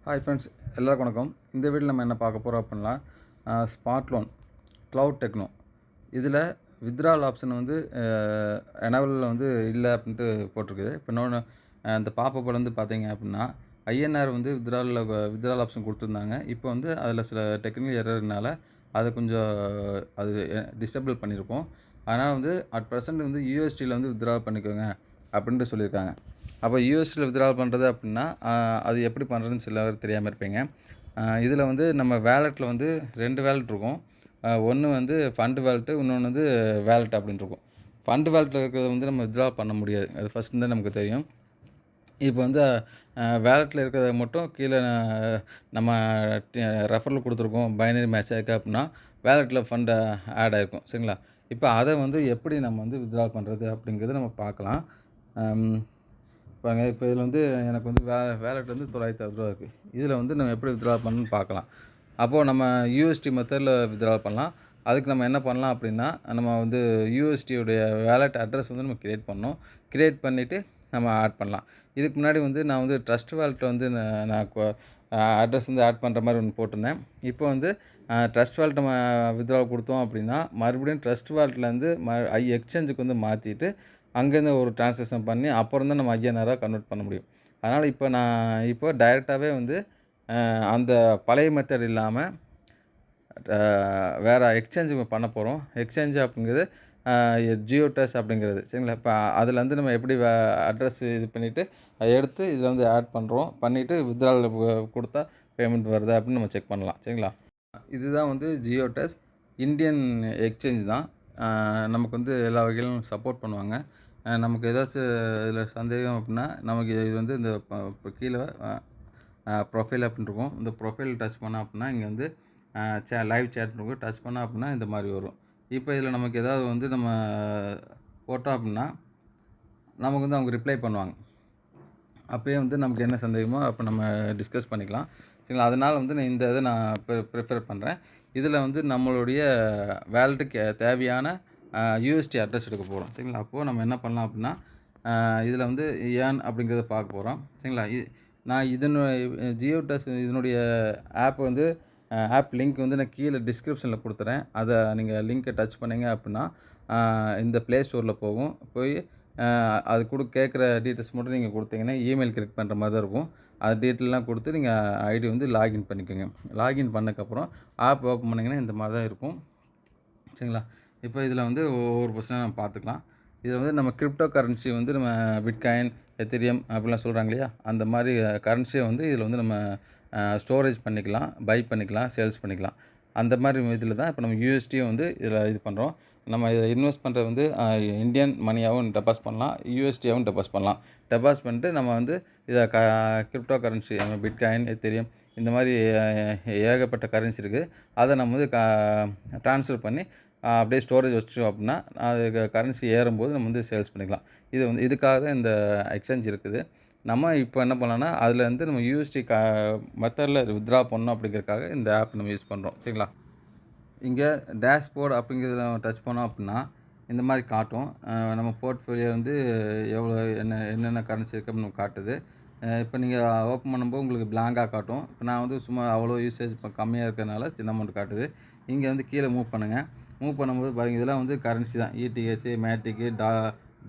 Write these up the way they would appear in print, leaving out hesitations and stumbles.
Hi friends, எல்லாருக்கும் வணக்கம். இந்த வீடியோவில் நம்ம என்ன பார்க்க போகிறோம் அப்படின்னா, ஸ்மார்ட் லோன் க்ளவுட் டெக்னோ இதில் வித்ட்ரால் ஆப்ஷன் வந்து எனேபிளில் வந்து இல்லை அப்படின்ட்டு போட்டிருக்குது. இப்போ இன்னொன்று இந்த பாப்பப்பில் வந்து பார்த்தீங்க அப்படின்னா, ஐஎன்ஆர் வந்து வித்ட்ரால் ஆப்ஷன் கொடுத்துருந்தாங்க. இப்போ வந்து அதில் சில டெக்னிக்கல் எரர்னால அதை கொஞ்சம் அது டிசேபிள் பண்ணியிருக்கோம். அதனால் வந்து அட் ப்ரெசென்ட் வந்து யூஎஸ்டியில் வந்து வித்ட்ரால் பண்ணிக்கோங்க அப்படின்ட்டு சொல்லியிருக்காங்க. அப்போ யூஎஸ்டியில் வித்ட்ரால் பண்ணுறது அப்படின்னா அது எப்படி பண்ணுறதுன்னு சில பேர் தெரியாமல் இருப்பீங்க. இதில் வந்து நம்ம வேலெட்டில் வந்து 2 வேலெட் இருக்கும். ஒன்று வந்து ஃபண்டு வேலெட்டு, இன்னொன்று வந்து வேலெட் அப்படின்னு இருக்கும். ஃபண்டு வேலெட்டில் இருக்கிறத வந்து நம்ம வித்ட்ரா பண்ண முடியாது. அது ஃபஸ்ட்டு தான் நமக்கு தெரியும். இப்போ வந்து வேலெட்டில் இருக்கிறத மட்டும் கீழே நம்ம ரெஃபரல் கொடுத்துருக்கோம், பைனரி மேட்ச் ஆயிருக்கு அப்படின்னா வேலெட்டில் ஃபண்டு ஆட் ஆகிருக்கும். சரிங்களா? இப்போ அதை வந்து எப்படி நம்ம வந்து வித்ட்ரா பண்ணுறது அப்படிங்கிறத நம்ம பார்க்கலாம். பாருங்க, இப்போ இதில் வந்து எனக்கு வந்து வேலெட் வந்து ரூ. 960 இருக்குது. இதில் வந்து நம்ம எப்படி வித்ட்ரா பண்ணணும்னு பார்க்கலாம். அப்போது நம்ம யூஎஸ்டி மெத்தடில் வித்ட்ரா பண்ணலாம். அதுக்கு நம்ம என்ன பண்ணலாம் அப்படின்னா, நம்ம வந்து யூஎஸ்டியுடைய வேலெட் அட்ரஸ் வந்து நம்ம கிரியேட் பண்ணணும். கிரியேட் பண்ணிவிட்டு நம்ம ஆட் பண்ணலாம். இதுக்கு முன்னாடி வந்து நான் வந்து ட்ரஸ்ட் வேலெட்டில் வந்து நான் அட்ரஸ் வந்து ஆட் பண்ணுற மாதிரி ஒன்று போட்டிருந்தேன். இப்போ வந்து ட்ரஸ்ட் வேலெட் நம்ம வித்ட்ரா கொடுத்தோம் அப்படின்னா, மறுபடியும் ட்ரஸ்ட் வேலெட்லேருந்து எக்ஸ்சேஞ்சுக்கு வந்து மாற்றிட்டு அங்கேருந்து ஒரு ட்ரான்சாக்ஷன் பண்ணி அப்புறம் தான் நம்ம ஐஎன்ஆராக கன்வெர்ட் பண்ண முடியும். அதனால் இப்போ டைரெக்டாகவே வந்து அந்த பழைய மெத்தட் இல்லாமல் வேறு எக்ஸ்சேஞ்சு பண்ண போகிறோம். எக்ஸ்சேஞ்சு அப்படிங்கிறது ஜியோடேஸ் அப்படிங்கிறது. சரிங்களா? இப்போ அதுலேருந்து நம்ம எப்படி அட்ரஸ் இது பண்ணிவிட்டு அதை எடுத்து இதில் வந்து ஆட் பண்ணுறோம். பண்ணிவிட்டு வித்ட்ரால் கொடுத்தா பேமெண்ட் வருதா அப்படின்னு நம்ம செக் பண்ணலாம். சரிங்களா? இதுதான் வந்து ஜியோடேஸ் இந்தியன் எக்ஸ்சேஞ்ச் தான். நமக்கு வந்து எல்லா வகையிலும் சப்போர்ட் பண்ணுவாங்க. நமக்கு ஏதாச்சும் இதில் சந்தேகம் அப்படின்னா நமக்கு இது வந்து இந்த இப்போ கீழே ப்ரொஃபைல் அப்படின்னு இருக்கும். இந்த ப்ரொஃபைல் டச் பண்ணோம் அப்படின்னா இங்கே வந்து லைவ் சேட் இருக்கும். டச் பண்ணோம் அப்படின்னா இந்த மாதிரி வரும். இப்போ இதில் நமக்கு ஏதாவது வந்து நம்ம போட்டோம் அப்படின்னா நமக்கு வந்து அவங்க ரிப்ளை பண்ணுவாங்க. அப்போயே வந்து நமக்கு என்ன சந்தேகமோ அப்போ நம்ம டிஸ்கஸ் பண்ணிக்கலாம். சரிங்களா? அதனால் வந்து இந்த இதை நான் ப்ரிஃபர் பண்ணுறேன். இதில் வந்து நம்மளுடைய வேலெட்டுக்கு தேவையான யூஎஸ்டி அட்ரஸ் எடுக்க போகிறோம். சரிங்களா? அப்போது நம்ம என்ன பண்ணலாம் அப்படின்னா, இதில் வந்து ஏன் அப்படிங்கிறத பார்க்க போகிறோம். சரிங்களா? நான் ஜியோடேஸ் இதனுடைய ஆப் வந்து ஆப் லிங்க் வந்து நான் கீழே டிஸ்கிரிப்ஷனில் கொடுத்துறேன். அதை நீங்கள் லிங்க்கை டச் பண்ணிங்க அப்படின்னா இந்த ப்ளே ஸ்டோரில் போய் அது கேட்குற டீட்டெயில்ஸ் மட்டும் நீங்கள் கொடுத்தீங்கன்னா இமெயில் கிளிக் பண்ணுற மாதிரி தான் இருக்கும். அது டீட்டெயிலெலாம் கொடுத்து நீங்கள் ஐடி வந்து லாகின் பண்ணிக்கோங்க. லாகின் பண்ணக்கப்புறம் ஆப் ஓப்பன் பண்ணிங்கன்னா இந்த மாதிரி தான் இருக்கும். சரிங்களா? இப்போ இதில் வந்து ஒவ்வொரு பர்சனாக நம்ம பார்த்துக்கலாம். இதில் வந்து நம்ம கிரிப்டோ கரன்சி வந்து நம்ம பிட்காயின், எத்தீரியம் அப்படிலாம் சொல்கிறாங்க இல்லையா? அந்த மாதிரி கரன்சியை வந்து இதில் வந்து நம்ம ஸ்டோரேஜ் பண்ணிக்கலாம், பை பண்ணிக்கலாம், சேல்ஸ் பண்ணிக்கலாம். அந்த மாதிரி இதில் தான் இப்போ நம்ம யூஎஸ்டியும் வந்து இதில் இது பண்ணுறோம். நம்ம இதில் இன்வெஸ்ட் பண்ணுறது வந்து இந்தியன் மணியாகவும் டெபாசிட் பண்ணலாம், யூஎஸ்டியாகவும் டெபாசிட் பண்ணலாம். டெபாசிட் பண்ணிட்டு நம்ம வந்து இதை கிரிப்டோ கரன்சி பிட்காயின், எத்தீரியம் இந்த மாதிரி ஏகப்பட்ட கரன்சி இருக்குது. அதை நம்ம வந்து ட்ரான்ஸ்ஃபர் பண்ணி அப்படியே ஸ்டோரேஜ் வச்சோம் அப்படின்னா அது கரன்சி ஏறும்போது நம்ம வந்து சேல்ஸ் பண்ணிக்கலாம். இது வந்து இதுக்காக தான் இந்த எக்ஸ்சேஞ்ச் இருக்குது. நம்ம இப்போ என்ன பண்ணலாம்னா அதில் நம்ம யூஎஸ்டி மெத்தடில் வித்ட்ரா பண்ணணும் அப்படிங்கிறதுக்காக இந்த ஆப் நம்ம யூஸ் பண்ணுறோம். சரிங்களா? இங்கே டேஷ்போர்ட் அப்படிங்கிறதுல டச் பண்ணோம் அப்படின்னா இந்த மாதிரி காட்டும். நம்ம போர்ட்ஃபோலியோ வந்து எவ்வளோ என்னென்ன கரன்சி இருக்குது அப்படின்னு காட்டுது. இப்போ நீங்கள் ஓப்பன் பண்ணும்போது உங்களுக்கு பிளாங்காக காட்டும். இப்போ நான் வந்து சும்மா அவ்வளோ யூசேஜ் இப்போ கம்மியாக இருக்கிறதுனால சின்ன அமௌண்ட் காட்டுது. இங்கே வந்து கீழே மூவ் பண்ணுங்கள். மூவ் பண்ணும்போது பாருங்கள், இதெல்லாம் வந்து கரன்சி தான். இடிஎஸ், மேட்டிக்கு,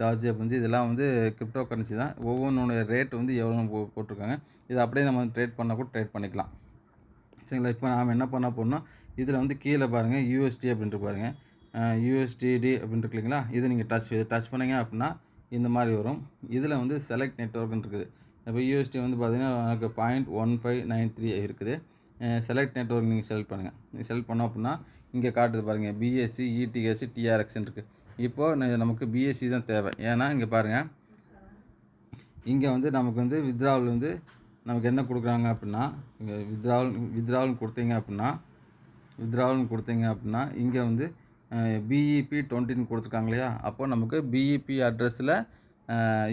டாஜ் அப்படின்னு இதெல்லாம் வந்து கிரிப்டோ கரன்சி தான். ஒவ்வொன்றுடைய ரேட் வந்து எவ்வளோன்னு போட்டிருக்காங்க. இதை அப்படியே நம்ம ட்ரேட் பண்ணால் கூட ட்ரேட் பண்ணிக்கலாம். சரிங்களா? இப்போ நாம் என்ன பண்ண போகிறோம்னா இதில் வந்து கீழே பாருங்கள் யூஎஸ்டி அப்படின்ட்டு பாருங்கள், யூஎஸ்டிடி அப்படின்ட்டு இல்லைங்களா? இது நீங்கள் டச் பண்ணிங்க அப்படின்னா இந்த மாதிரி வரும். இதில் வந்து செலக்ட் நெட்வொர்க்குன்னு இருக்குது. இப்போ யூஎஸ்டி வந்து பார்த்தீங்கன்னா எனக்கு 0.1593 இருக்குது. செலக்ட் நெட்வொர்க் நீங்கள் செலக்ட் பண்ணுங்கள். செலக்ட் பண்ணோம் அப்படின்னா இங்கே காட்டுது பாருங்கள், பிஎஸ்சி, இடிஎஸ், டிஆர்எக்ஸ்ன்னு இருக்குது. இப்போது நமக்கு பிஎஸ்சி தான் தேவை. ஏன்னா இங்கே பாருங்கள், இங்கே வந்து நமக்கு வந்து வித்ட்ராவல் வந்து நமக்கு என்ன கொடுக்குறாங்க அப்படின்னா, இங்கே வித்ட்ராவல்னு கொடுத்தீங்க அப்படின்னா இங்கே வந்து பிஇபி 20ன்னு கொடுத்துருக்காங்க இல்லையா? அப்போது நமக்கு பிஇபி அட்ரஸில்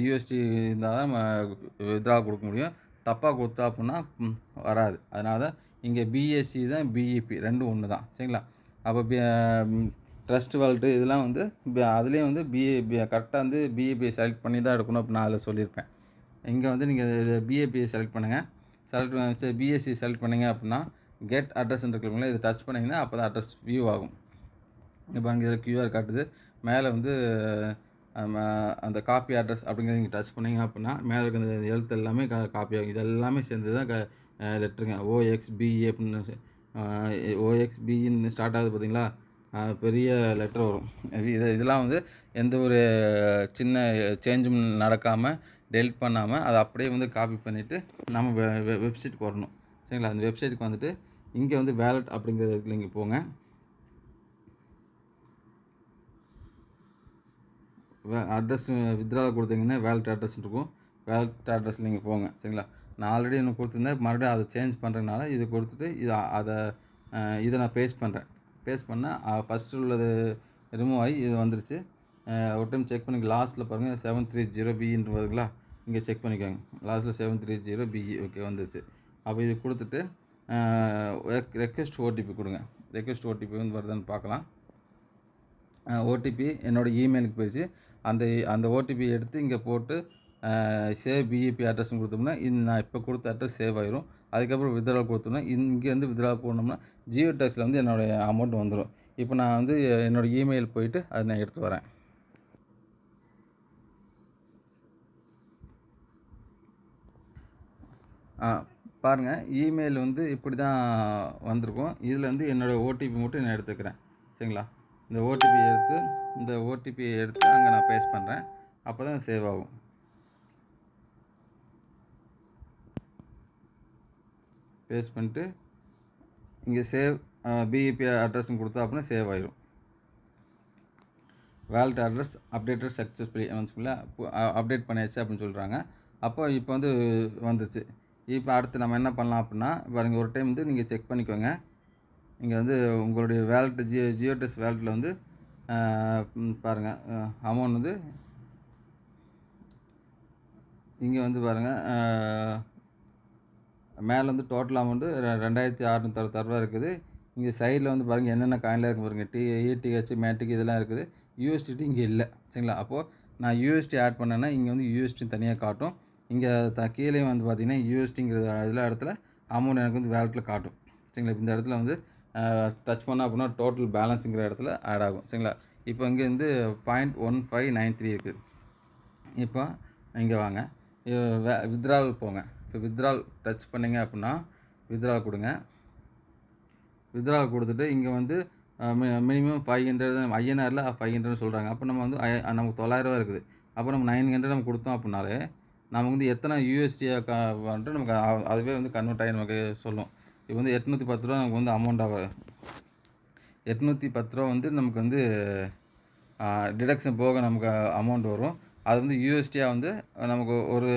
யூஎஸ்டி இருந்தால் தான் நம்ம வித்ட்ரா கொடுக்க முடியும். தப்பாக கொடுத்தா அப்படின்னா வராது. அதனால தான் இங்கே பிஎஸ்சி தான், பிஇபி ரெண்டும் ஒன்று தான். சரிங்களா? அப்போ ட்ரஸ்ட் வேலெட்டு இதெல்லாம் வந்து அதுலேயும் வந்து கரெக்டாக வந்து பிஏபியை செலக்ட் பண்ணி தான் எடுக்கணும் அப்படின்னு நான் அதில் சொல்லியிருப்பேன். இங்கே வந்து நீங்கள் பிஏபியை செலக்ட் பண்ணுங்கள். செலக்ட் பிஎஸ்சி செலக்ட் பண்ணிங்க அப்படின்னா கெட் அட்ரஸ்ன்னு இருக்குங்களா, இது டச் பண்ணிங்கன்னா அப்போ தான் அட்ரஸ் வியூ ஆகும். இப்போ அங்கே இதில் கியூஆர் காட்டுது. மேலே வந்து அந்த காப்பி அட்ரஸ் அப்படிங்கிறத நீங்கள் டச் பண்ணிங்க அப்படின்னா மேலே இருக்க அந்த எழுத்து எல்லாமே காப்பி ஆகும். இது எல்லாமே சேர்ந்தது தான் லெட்டருங்க. ஓஎக்ஸ்பிஏ அப்படின்னு ஓஎக்ஸ்பின்னு ஸ்டார்ட் ஆகுது பார்த்தீங்களா, பெரிய லெட்டர் வரும். இதெல்லாம் வந்து எந்த ஒரு சின்ன சேஞ்சும் நடக்காமல் டெலிட் பண்ணாமல் அதை அப்படியே வந்து காப்பி பண்ணிவிட்டு நம்ம வெப்சைட்டுக்கு வரணும். சரிங்களா, அந்த வெப்சைட்டுக்கு வந்துட்டு இங்கே வந்து வேலட் அப்படிங்கிறதுல இங்கே போங்க. அட்ரஸ் வித்ட்ரால் கொடுத்தீங்கன்னா வேலட் அட்ரஸ் இருக்கும். வேலட் அட்ரஸ் நீங்கள் போங்க. சரிங்களா, நான் ஆல்ரெடி இன்னும் கொடுத்துருந்தேன், மறுபடியும் அதை சேஞ்ச் பண்ணுறதுனால இது கொடுத்துட்டு இதை நான் பேஸ்ட் பண்ணுறேன். பேஸ்ட் பண்ணால் ஃபஸ்ட்டு உள்ளது ரிமூவ் ஆகி இது வந்துருச்சு. ஒரு டைம் செக் பண்ணி லாஸ்ட்டில் பாருங்கள் 730Bன்ற வருதுங்களா, இங்கே செக் பண்ணிக்கோங்க. லாஸ்ட்டில் 730BE ஓகே வந்துருச்சு. அப்போ இது கொடுத்துட்டு ரெக்வெஸ்ட் ஓடிபி கொடுங்க. ரெக்வெஸ்ட் ஓடிபி வந்து வருதான்னு பார்க்கலாம். ஓடிபி என்னோடய இமெயிலுக்கு போயிடுச்சு. அந்த ஓடிபி எடுத்து இங்கே போட்டு சேவ் பிஇபி அட்ரஸ்ன்னு கொடுத்தோம்னா நான் இப்போ கொடுத்த அட்ரஸ் சேவ் ஆயிரும். அதுக்கப்புறம் வித்ட்ரால் கொடுத்தோம்னா இங்கேருந்து வித்ட்ரால் போனோம்னா ஜியோ டேக்ஸில் வந்து என்னுடைய அமௌண்ட் வந்துடும். இப்போ நான் வந்து என்னோடய இமெயில் போயிட்டு அதை நான் எடுத்து வரேன். பாருங்கள், இமெயில் வந்து இப்படி தான் வந்திருக்கும். இதில் வந்து என்னோடய ஓடிபி மட்டும் நான் எடுத்துக்கிறேன். சரிங்களா, இந்த ஓடிபியை எடுத்து அங்கே நான் பேஸ்ட் பண்ணுறேன். அப்போ தான் சேவ் ஆகும். பேஸ்ட் பண்ணிட்டு இங்கே சேவ் பிஇபி அட்ரஸ்ன்னு கொடுத்தா அப்படின்னா சேவ் ஆயிரும். Wallet address updated successfully update பண்ணியாச்சு அப்படின்னு சொல்கிறாங்க. இப்போ வந்து வந்துருச்சு. இப்போ அடுத்து நம்ம என்ன பண்ணலாம் அப்படின்னா, பாருங்கள், ஒரு டைம் வந்து நீங்கள் செக் பண்ணிக்கோங்க. இங்கே வந்து உங்களுடைய வேலட் ஜியோ டேக்ஸ் வேலட்டில் வந்து பாருங்கள் அமௌண்ட் வந்து இங்கே வந்து பாருங்கள் மேலே வந்து டோட்டல் அமௌண்ட்டு 2660 இருக்குது. இங்கே சைடில் வந்து பாருங்கள் என்னென்ன காயின்லாம் இருக்குது பாருங்கள், ETH மேட்டிக் இதெல்லாம் இருக்குது. யூஎஸ்டிடி இங்கே இல்லை. சரிங்களா, அப்போது நான் யூஎஸ்டி ஆட் பண்ணேன்னா இங்கே வந்து யூஎஸ்டி தனியாக காட்டும். இங்கே கீழே வந்து பார்த்திங்கன்னா யூஎஸ்டிங்கிறது இதில் இடத்துல அமௌண்ட் எனக்கு வந்து வேலட்டில் காட்டும். சரிங்களா, இந்த இடத்துல வந்து டச் பண்ணால் அப்படின்னா டோட்டல் பேலன்ஸுங்கிற இடத்துல ஆட் ஆகும். சரிங்களா, இப்போ இங்கே வந்து 0.1593 இருக்குது. இப்போ இங்கே வாங்க, வித்ட்ரால் போங்க. இப்போ வித்ட்ரால் டச் பண்ணிங்க அப்படின்னா வித்ட்ரால் கொடுங்க. வித்ட்ரால் கொடுத்துட்டு இங்கே வந்து மினிமம் 500 ஐஎன்ஆரில் 500 சொல்கிறாங்க. அப்போ நம்ம வந்து நமக்கு 900 இருக்குது. அப்போ நம்ம 900 நம்ம கொடுத்தோம் அப்படின்னாலே நமக்கு வந்து எத்தனை யூஎஸ்டியாக வந்துட்டு நமக்கு அதுவே வந்து கன்வெர்ட் ஆகி நமக்கு சொல்லும். இப்போ வந்து 810 ரூபா நமக்கு வந்து அமௌண்ட் ஆகும். 810 ரூபா வந்து நமக்கு வந்து டிடக்ஷன் போக நமக்கு அமௌண்ட் வரும். அது வந்து யூஎஸ்டியாக வந்து நமக்கு ஒரு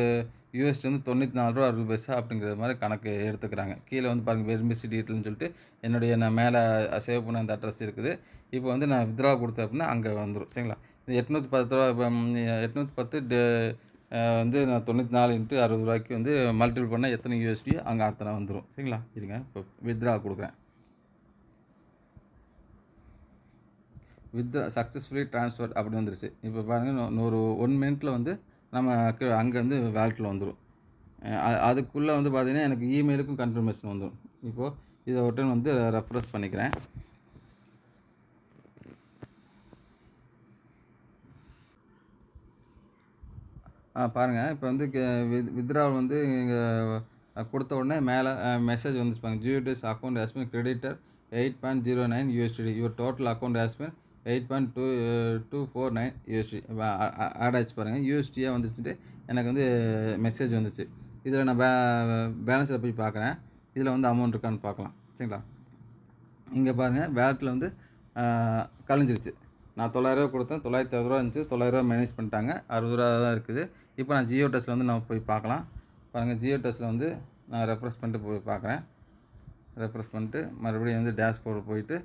யூஎஸ்டி வந்து 94 ரூபா 60 பைசா அப்படிங்கிற மாதிரி கணக்கு எடுத்துக்கிறாங்க. கீழே வந்து பாருங்கள் வெரிமிசி டீட்டெயில்னு சொல்லிட்டு நான் மேலே சேவ் பண்ண அந்த அட்ரஸ் இருக்குது. இப்போ வந்து நான் வித்ட்ரா கொடுத்தேன் அப்படின்னா அங்கே வந்துடும். சரிங்களா, இந்த 810 ரூபா 810 வந்து நான் 94 × 60 ரூபாய்க்கு வந்து மல்டிபிள் பண்ணால் எத்தனை யூஎஸ்டி அங்கே அத்தனை வந்துடும். சரிங்களா, இருங்க இப்போ வித்ட்ரா கொடுக்குறேன். வித்ட்ரா சக்ஸஸ்ஃபுல்லி ட்ரான்ஸ்ஃபர் அப்படி வந்துருச்சு. இப்போ பாருங்கள், ஒரு 1 மினிட்டில் வந்து நம்ம அங்கே வந்து வேலட்டில் வந்துடும். அதுக்குள்ளே வந்து பார்த்திங்கன்னா எனக்கு இமெயிலுக்கும் கன்ஃபர்மேஷன் வந்துடும். இப்போது இதை ஒரு டைம் வந்து ரெஃப்ரெஷ் பண்ணிக்கிறேன். பாருங்கள், இப்போ வந்து வித்ட்ராவல் வந்து இங்கே கொடுத்த உடனே மேலே மெசேஜ் வந்துருப்பாங்க. Jio tax account has been credited 8.09 USD. Your total account has been 8.249 USD add ஆச்சு பாருங்கள். யூஎஸ்டியாக வந்துச்சுட்டு எனக்கு வந்து மெசேஜ் வந்துச்சு. இதில் நான் பேலன்ஸில் போய் பார்க்குறேன். இதில் வந்து அமௌண்ட் இருக்கான்னு பார்க்கலாம். சரிங்களா, இங்கே பாருங்கள் வேலட்டில் வந்து கழிஞ்சிருச்சு. நான் 900 ரூபா கொடுத்தேன், 960 ரூபா இருந்துச்சு. 900 ரூபா மைனஸ் பண்ணிட்டாங்க, 60 ரூபா தான் இருக்குது. இப்போ நான் ஜியோ டேக்ஸில் வந்து நம்ம போய் பார்க்கலாம். பாருங்கள், ஜியோ டேக்ஸில் வந்து நான் ரெஃப்ரெஷ் பண்ணிட்டு போய் பார்க்குறேன். ரெஃப்ரெஷ் பண்ணிட்டு மறுபடியும் வந்து டேஷ்போர்டு போயிட்டு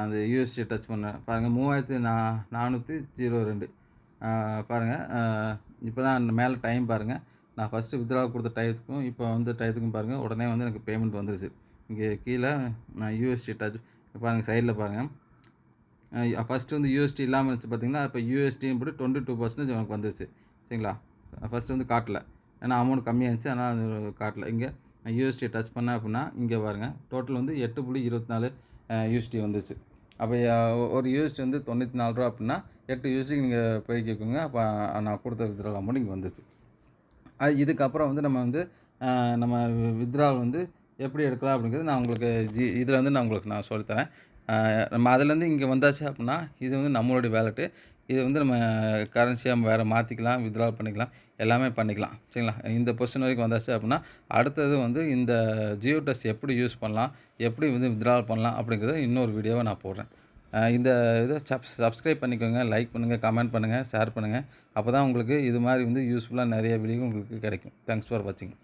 அந்த யூஎஸ்டி டச் பண்ணேன். பாருங்கள் 3402 பாருங்கள். இப்போ தான் மேலே டைம் பாருங்கள். நான் ஃபஸ்ட்டு வித்ட்ரா கொடுத்த டயத்துக்கும் இப்போ வந்து டயத்துக்கும் பாருங்கள், உடனே வந்து எனக்கு பேமெண்ட் வந்துருச்சு. இங்கே கீழே நான் யூஎஸ்டி டச் பாருங்கள், சைடில் பாருங்கள். ஃபஸ்ட்டு வந்து யூஎஸ்டி இல்லாமல் இருந்துச்சு பார்த்தீங்கன்னா, இப்போ யூஎஸ்டின்னு போட்டு 22% எனக்கு வந்துருச்சு. சரிங்களா, ஃபஸ்ட்டு வந்து காட்டல, ஏன்னா அமௌண்ட் கம்மியாக இருந்துச்சு, அதனால் அது காட்டல. இங்கே யூஎஸ்டி டச் பண்ணேன் அப்படின்னா இங்கே பாருங்கள் டோட்டல் வந்து 8.24 யூஎஸ்டி வந்துச்சு. அப்போ ஒரு யூஎஸ்டி வந்து ரூ. 94 அப்படின்னா 8 யூஎஸ்டிக்கு நீங்கள் போய்க்கிக்கோங்க. அப்போ நான் கொடுத்த வித்ட்ரால் அமௌண்ட் இங்கே வந்துச்சு. இதுக்கப்புறம் வந்து நம்ம வித்ட்ரால் வந்து எப்படி எடுக்கலாம் அப்படிங்கிறது நான் உங்களுக்கு இதில் வந்து நான் உங்களுக்கு சொல்லித்தரேன். நம்ம அதுலேருந்து இங்கே வந்தாச்சு அப்படின்னா இது வந்து நம்மளுடைய வேலெட்டு. இது வந்து நம்ம கரன்சியாக வேறு மாற்றிக்கலாம், வித்ட்ரால் பண்ணிக்கலாம், எல்லாமே பண்ணிக்கலாம். சரிங்களா? இந்த பொசிஷன் வரைக்கும் வந்தாச்சு அப்படின்னா அடுத்தது வந்து இந்த ஜியோடெஸ் எப்படி யூஸ் பண்ணலாம், எப்படி வந்து வித்ட்ரால் பண்ணலாம் அப்படிங்கிறத இன்னொரு வீடியோவை நான் போடுறேன். இந்த இதை சப்ஸ்கிரைப் பண்ணிக்கோங்க, லைக் பண்ணுங்கள், கமெண்ட் பண்ணுங்கள், ஷேர் பண்ணுங்கள். அப்போ தான் உங்களுக்கு இது மாதிரி வந்து யூஸ்ஃபுல்லாக நிறைய வீடியோ உங்களுக்கு கிடைக்கும். தேங்க்ஸ் ஃபார் வாட்சிங்.